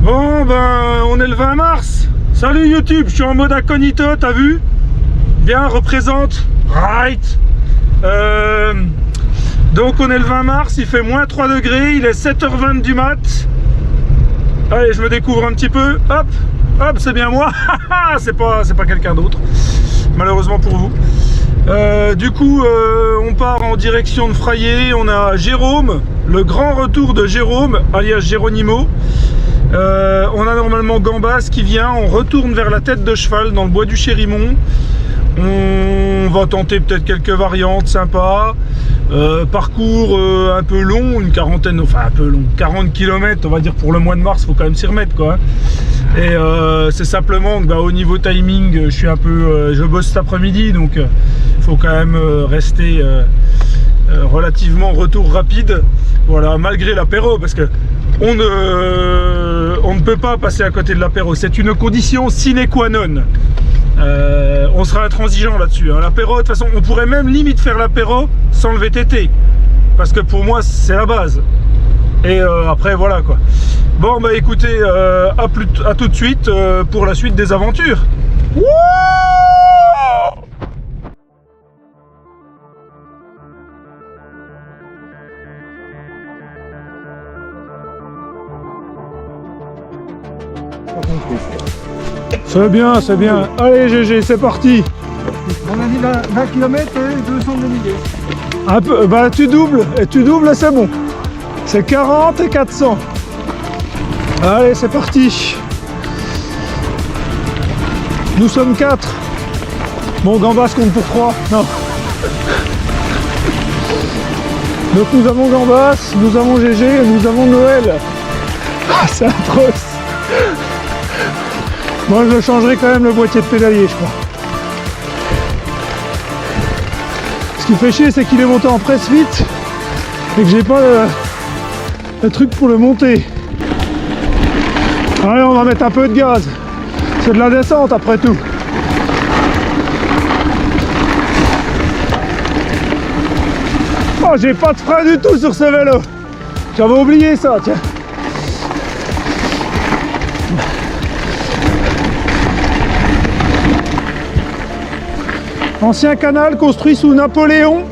Bon ben on est le 20 mars. Salut YouTube, je suis en mode incognito, t'as vu? Bien, représente. Right. Donc on est le 20 mars, il fait moins 3 degrés, il est 7h20 du mat. Allez, je me découvre un petit peu. Hop, hop, c'est bien moi. c'est pas quelqu'un d'autre, malheureusement pour vous. Du coup, on part en direction de Frayé. On a Jérôme, le grand retour de Jérôme, alias Géronimo. On a normalement Gambas qui vient. On retourne vers la tête de cheval dans le bois du Chérimont. On va tenter peut-être quelques variantes sympas. Parcours un peu long, une quarantaine, enfin un peu long, 40 km on va dire pour le mois de mars, faut quand même s'y remettre quoi. Et c'est simplement que au niveau timing, je suis un peu, je bosse cet après-midi, donc faut quand même rester relativement retour rapide. Voilà, malgré l'apéro, parce que on ne peut pas passer à côté de l'apéro, c'est une condition sine qua non. On sera intransigeant là-dessus, hein. L'apéro, de toute façon, on pourrait même limite faire l'apéro sans le VTT, parce que pour moi c'est la base. Et après voilà quoi. Bon bah écoutez, à tout de suite pour la suite des aventures. Wouh! C'est bien, c'est bien. Allez GG, c'est parti. On a dit 20 km et 200 dénivelés. Un peu, bah tu doubles, et c'est bon. C'est 40 et 400. Allez, c'est parti. Nous sommes 4. Bon, Gambas compte pour 3. Non. Donc nous avons Gambas, nous avons GG et nous avons Noël. Ah, c'est atroce. Moi, je changerai quand même le boîtier de pédalier, je crois. Ce qui fait chier, c'est qu'il est monté en presse vite et que j'ai pas le truc pour le monter. Allez, on va mettre un peu de gaz. C'est de la descente après tout. Oh, j'ai pas de frein du tout sur ce vélo. J'avais oublié ça, tiens. Ancien canal construit sous Napoléon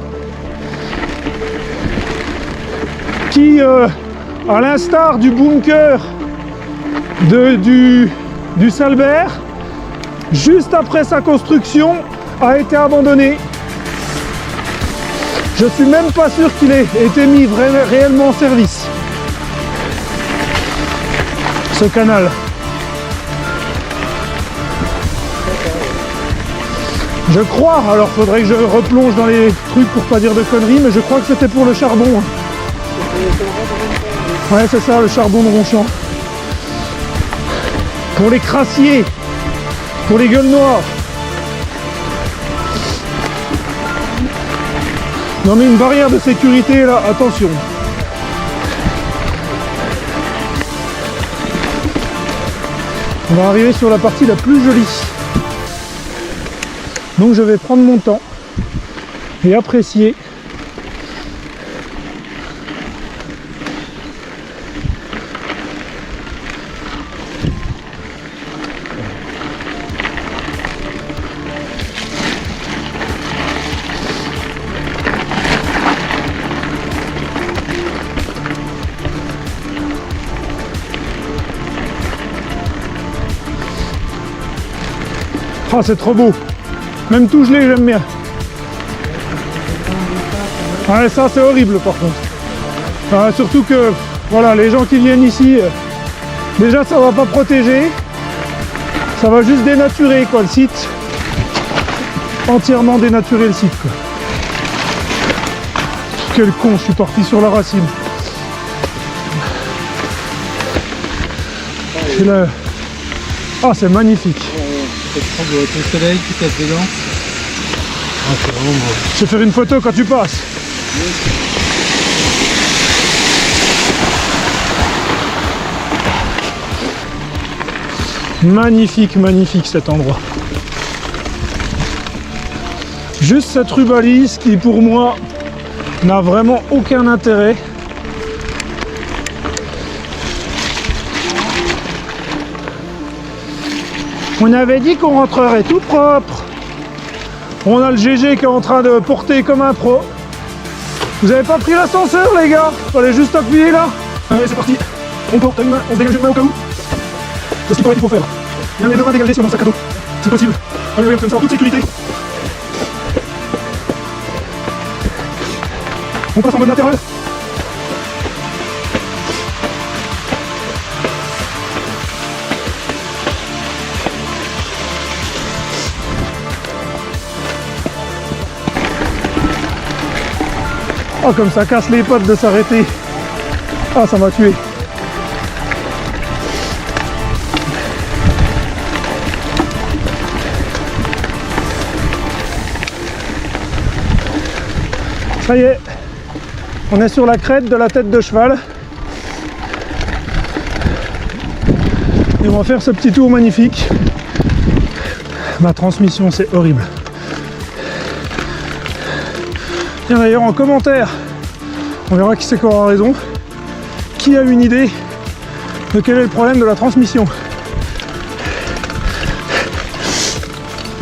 qui, à l'instar du bunker du Salbert, juste après sa construction, a été abandonné. Je suis même pas sûr qu'il ait été mis réellement en service, ce canal. Je crois, alors faudrait que je replonge dans les trucs pour pas dire de conneries, mais je crois que c'était pour le charbon. Ouais, c'est ça, le charbon de Ronchamp. Pour les crassiers, pour les gueules noires. Non mais une barrière de sécurité là, attention. On va arriver sur la partie la plus jolie. Donc je vais prendre mon temps et apprécier. Ah, c'est trop beau. Même tout gelé, j'aime bien. Ouais, ça c'est horrible par contre. Surtout que, voilà, les gens qui viennent ici, déjà ça va pas protéger, ça va juste dénaturer quoi, le site. Entièrement dénaturer le site quoi. Quel con, je suis parti sur la racine. C'est là. Ah, c'est magnifique. Ton soleil qui tape dedans. Ah, c'est vraiment beau. Je vais faire une photo quand tu passes. Magnifique, magnifique cet endroit. Juste cette rue balise qui pour moi n'a vraiment aucun intérêt. On avait dit qu'on rentrerait tout propre. On a le GG qui est en train de porter comme un pro. Vous avez pas pris l'ascenseur les gars? Fallait juste appuyer là. Allez c'est parti. On porte une main, on se dégage une main au cas où. C'est ce qu'il faut faire. Il y a les deux mains dégagées sur mon sac à dos. C'est possible. Allez, oui, comme ça en toute sécurité. On passe en mode latéral. Oh comme ça casse les pattes de s'arrêter. Ah ça m'a tué. Ça y est, on est sur la crête de la tête de cheval. Et on va faire ce petit tour magnifique. Ma transmission c'est horrible. Tiens d'ailleurs en commentaire, on verra qui c'est qui aura raison. Qui a une idée de quel est le problème de la transmission?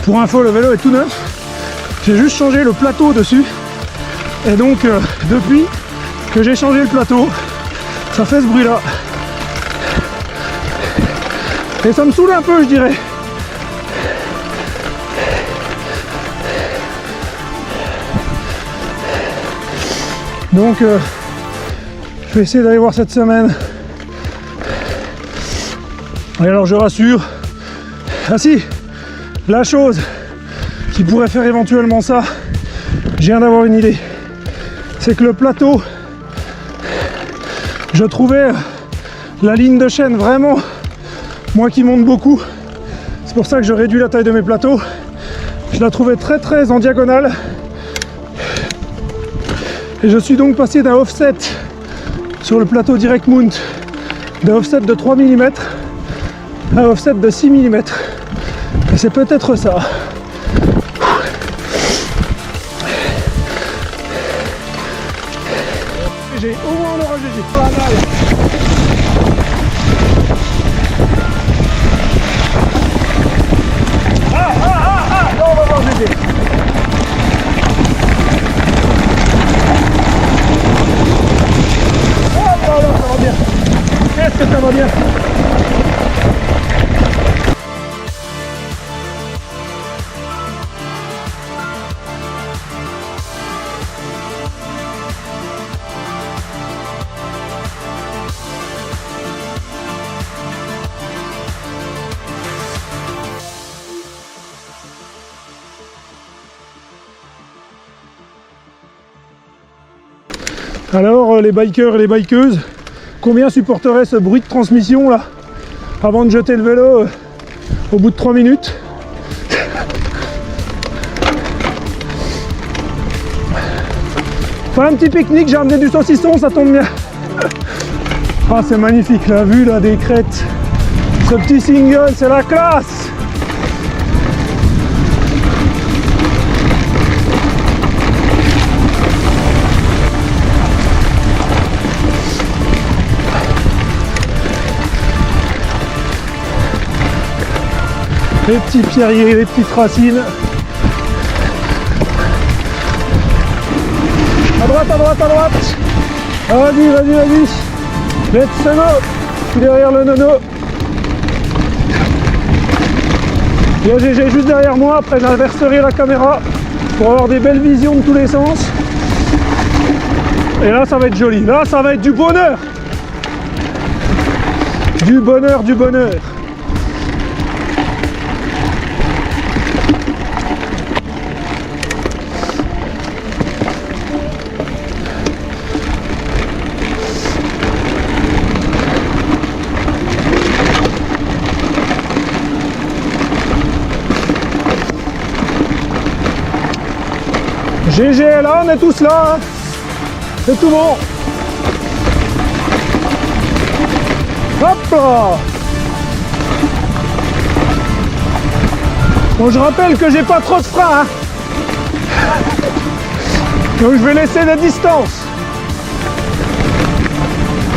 Pour info, le vélo est tout neuf. J'ai juste changé le plateau dessus. Et donc depuis que j'ai changé le plateau, ça fait ce bruit là. Et ça me saoule un peu je dirais. Donc je vais essayer d'aller voir cette semaine. Et alors je rassure. Ah si, la chose qui pourrait faire éventuellement ça, je viens d'avoir une idée. C'est que le plateau, je trouvais la ligne de chaîne vraiment, moi qui monte beaucoup, c'est pour ça que je réduis la taille de mes plateaux, je la trouvais très en diagonale. Et je suis donc passé d'un offset sur le plateau direct mount, d'un offset de 3 mm à un offset de 6 mm. Et c'est peut-être ça. Au moins on aura GG. Pas mal. Là on va voir GG. Oh là là, ça va bien. Qu'est-ce que ça va bien. Alors les bikers et les bikeuses, combien supporteraient ce bruit de transmission là avant de jeter le vélo au bout de 3 minutes? Enfin un petit pique-nique, j'ai ramené du saucisson, ça tombe bien. Ah c'est magnifique la vue là des crêtes. Ce petit single c'est la classe. Les petits pierriers, les petites racines. À droite, à droite, à droite. Ah, vas-y, vas-y, vas-y. Let's go. Je suis derrière le nono. Il y a GG juste derrière moi. Après, j'inverserai la caméra pour avoir des belles visions de tous les sens. Et là, ça va être joli. Là, ça va être du bonheur. Du bonheur, du bonheur. GG, là, on est tous là, hein. C'est tout bon. Hop là. Bon, je rappelle que j'ai pas trop de frein, hein. Donc je vais laisser des distances.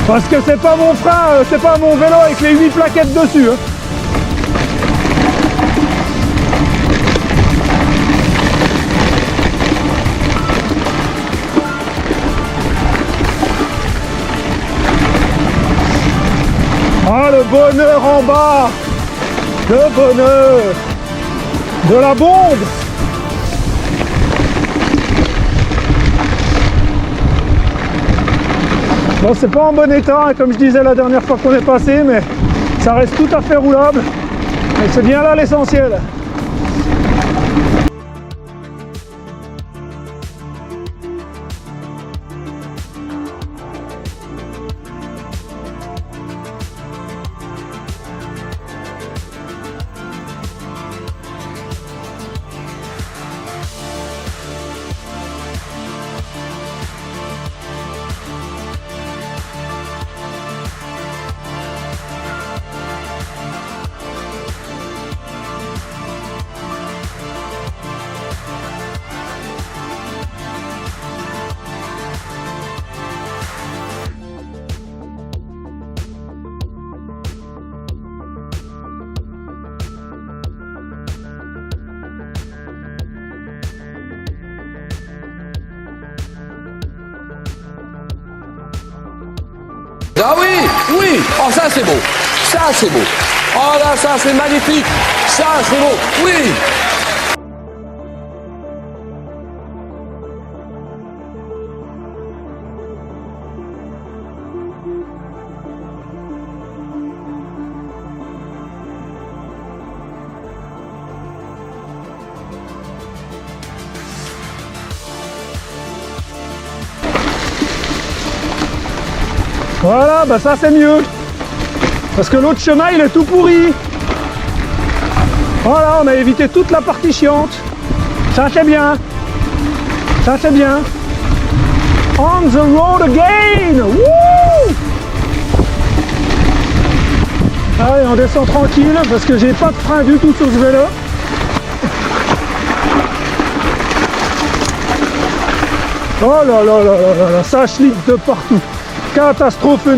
Parce que c'est pas mon frein, c'est pas mon vélo avec les 8 plaquettes dessus, hein. Ah, le bonheur en bas! Le bonheur! De la bombe! Bon, c'est pas en bon état, hein, comme je disais la dernière fois qu'on est passé, mais ça reste tout à fait roulable. Et c'est bien là l'essentiel. Ah oui, oui, oh ça c'est beau, ça c'est beau, oh là ça c'est magnifique, ça c'est beau, oui. Voilà, bah ça c'est mieux. Parce que l'autre chemin il est tout pourri. Voilà, on a évité toute la partie chiante. Ça c'est bien. Ça c'est bien. On the road again. Woo! Allez, on descend tranquille parce que j'ai pas de frein du tout sur ce vélo. Oh là là là là là, ça chlique de partout. Catastrophe.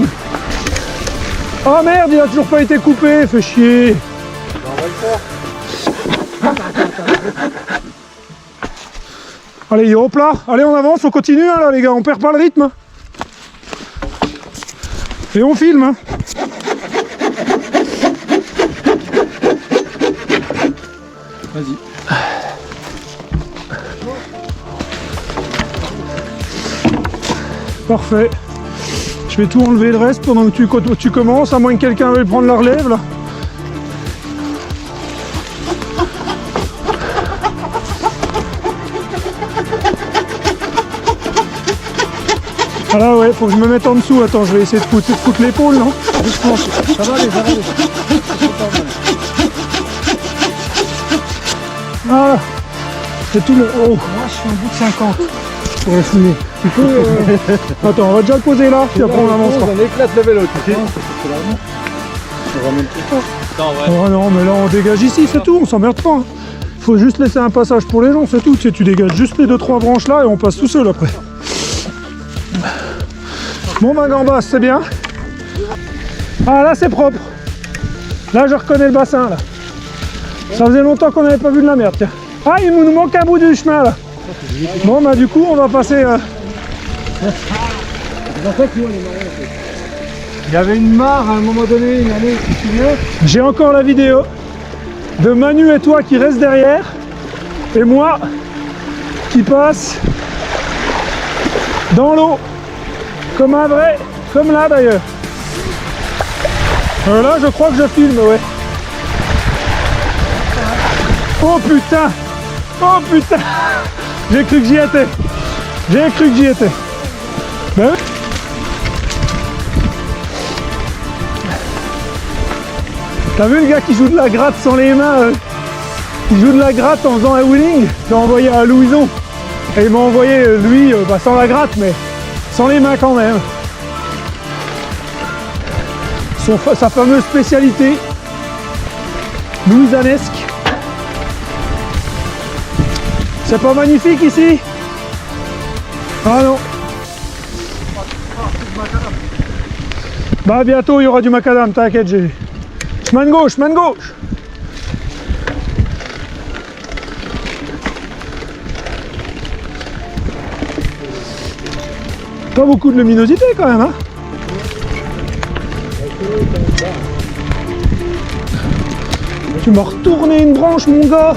Oh merde, il a toujours pas été coupé, fait chier. On va le faire. Allez, il est au plat. Allez, on avance, on continue hein, là les gars, on perd pas le rythme. Et on filme. Hein. Vas-y. Parfait. Je vais tout enlever le reste pendant que tu commences, à moins que quelqu'un veuille prendre la relève là. Ah là ouais, faut que je me mette en dessous. Attends, je vais essayer de foutre l'épaule, non? Ça va aller, ça va aller. Voilà. C'est tout le... Oh, Moi je suis en bout de 50. pour la fouiller. Tu peux... Attends, on va déjà le poser là, puis après on avancera. On éclate le vélo, tu sais. On ramène tout ça. Oh non, mais là on dégage ici, c'est tout, on s'emmerde pas. Hein. Faut juste laisser un passage pour les gens, c'est tout. Tu sais, tu dégages juste les 2-3 branches là et on passe tout seul après. Bon bah Gambas, c'est bien. Ah là c'est propre. Là je reconnais le bassin là. Ça faisait longtemps qu'on n'avait pas vu de la merde, tiens. Ah, il nous manque un bout du chemin là. Bon bah du coup on va passer... Il y avait une mare à un moment donné, une année, tu te souviens? J'ai encore la vidéo de Manu et toi qui restent derrière et moi qui passe dans l'eau comme un vrai, comme là d'ailleurs. Là je crois que je filme, ouais. Oh putain, oh putain, j'ai cru que j'y étais, j'ai cru que j'y étais. Ben oui. T'as vu le gars qui joue de la gratte sans les mains il joue de la gratte en faisant un wheeling. J'ai envoyé à Louison. Et il m'a envoyé lui, sans la gratte, mais sans les mains quand même. Sa fameuse spécialité louisanesque. C'est pas magnifique ici? Ah non. Bah bientôt il y aura du macadam, t'inquiète, j'ai... Chemin de gauche, chemin de gauche. Pas beaucoup de luminosité quand même, hein. Tu m'as retourné une branche, mon gars.